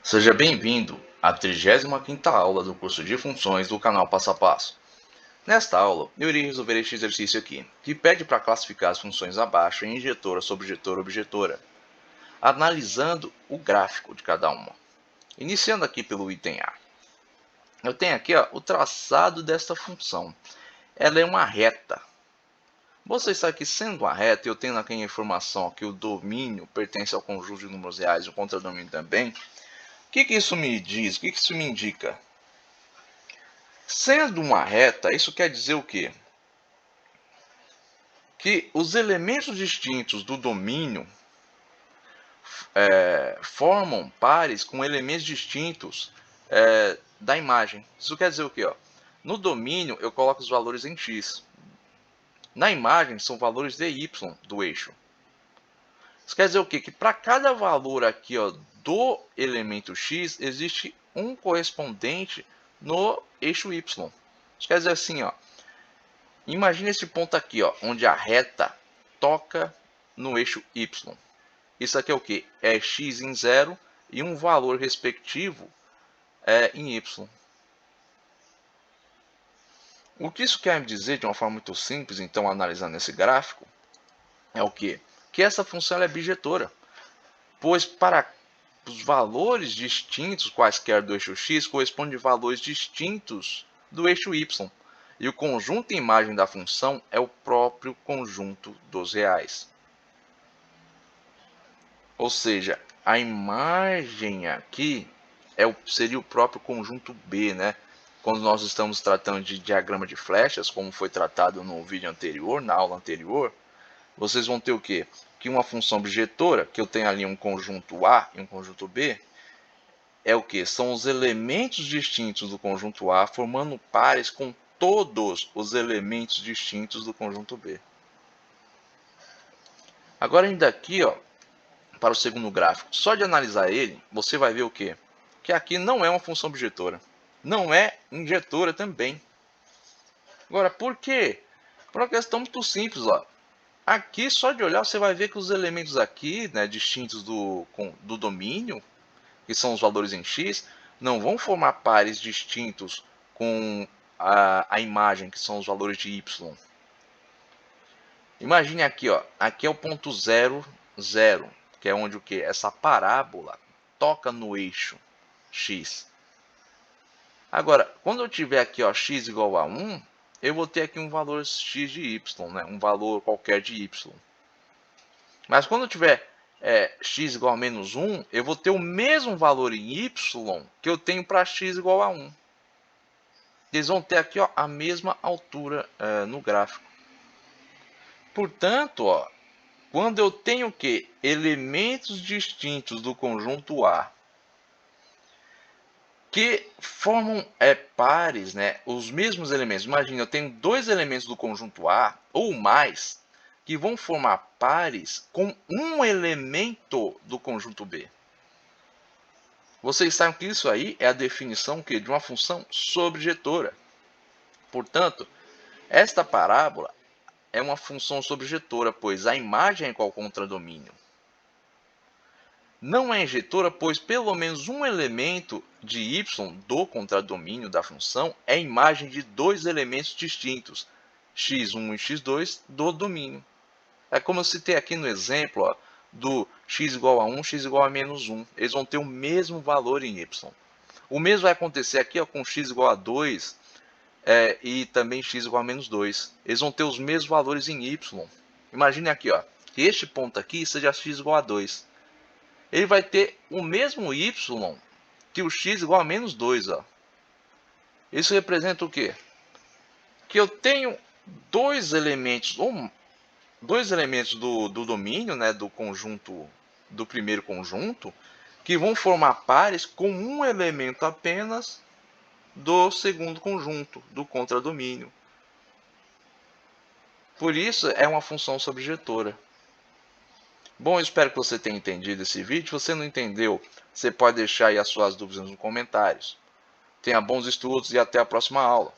Seja bem-vindo à 35ª aula do curso de funções do canal Passo a Passo. Nesta aula, eu irei resolver este exercício aqui, que pede para classificar as funções abaixo em injetora, sobjetora, objetora, analisando o gráfico de cada uma. Iniciando aqui pelo item A. Eu tenho aqui o traçado desta função. Ela é uma reta. Você sabe que sendo uma reta, eu tenho aqui a informação que o domínio pertence ao conjunto de números reais e o contradomínio também. O que isso me diz? O que isso me indica? Sendo uma reta, isso quer dizer o quê? Que os elementos distintos do domínio formam pares com elementos distintos da imagem. Isso quer dizer o quê? No domínio, eu coloco os valores em x. Na imagem, são valores de y do eixo. Isso quer dizer o quê? Que para cada valor aqui do elemento x, existe um correspondente no eixo y. Isso quer dizer assim, imagine esse ponto aqui, onde a reta toca no eixo y. Isso aqui é o que? É x em 0 e um valor respectivo em y. O que isso quer me dizer de uma forma muito simples, então, analisando esse gráfico, é o que? Que essa função é bijetora, pois para os valores distintos quaisquer do eixo x correspondem a valores distintos do eixo y. E o conjunto de imagem da função é o próprio conjunto dos reais. Ou seja, a imagem aqui seria o próprio conjunto B, né? Quando nós estamos tratando de diagrama de flechas, como foi tratado no vídeo anterior, na aula anterior, vocês vão ter o quê? Que uma função bijetora, que eu tenho ali um conjunto A e um conjunto B, é o que? São os elementos distintos do conjunto A formando pares com todos os elementos distintos do conjunto B. Agora, ainda aqui, para o segundo gráfico, só de analisar ele, você vai ver o quê? Que aqui não é uma função bijetora. Não é injetora também. Agora, por quê? Por uma questão muito simples. Aqui, só de olhar, você vai ver que os elementos aqui, né, distintos do domínio, que são os valores em x, não vão formar pares distintos com a imagem, que são os valores de y. Imagine aqui, aqui é o ponto 0, 0, que é onde o que? Essa parábola toca no eixo x. Agora, quando eu tiver aqui x igual a 1, eu vou ter aqui um valor x de y, né? Um valor qualquer de y. Mas quando eu tiver x igual a menos 1, eu vou ter o mesmo valor em y que eu tenho para x igual a 1. Eles vão ter aqui a mesma altura no gráfico. Portanto, quando eu tenho que elementos distintos do conjunto A que formam pares, né, os mesmos elementos. Imagina, eu tenho dois elementos do conjunto A ou mais que vão formar pares com um elemento do conjunto B. Vocês sabem que isso aí é a definição de uma função sobjetora. Portanto, esta parábola é uma função sobjetora, pois a imagem é igual ao contradomínio. Não é injetora, pois pelo menos um elemento de y do contradomínio da função é imagem de dois elementos distintos, x1 e x2, do domínio. É como eu citei aqui no exemplo do x igual a 1, x igual a menos 1. Eles vão ter o mesmo valor em y. O mesmo vai acontecer aqui com x igual a 2 e também x igual a menos 2. Eles vão ter os mesmos valores em y. Imagine aqui que este ponto aqui seja x igual a 2. Ele vai ter o mesmo y que o x igual a menos 2. Isso representa o quê? Que eu tenho dois elementos do domínio, né, do conjunto, do primeiro conjunto, que vão formar pares com um elemento apenas do segundo conjunto, do contradomínio. Por isso é uma função sobjetora. Bom, eu espero que você tenha entendido esse vídeo. Se você não entendeu, você pode deixar aí as suas dúvidas nos comentários. Tenha bons estudos e até a próxima aula.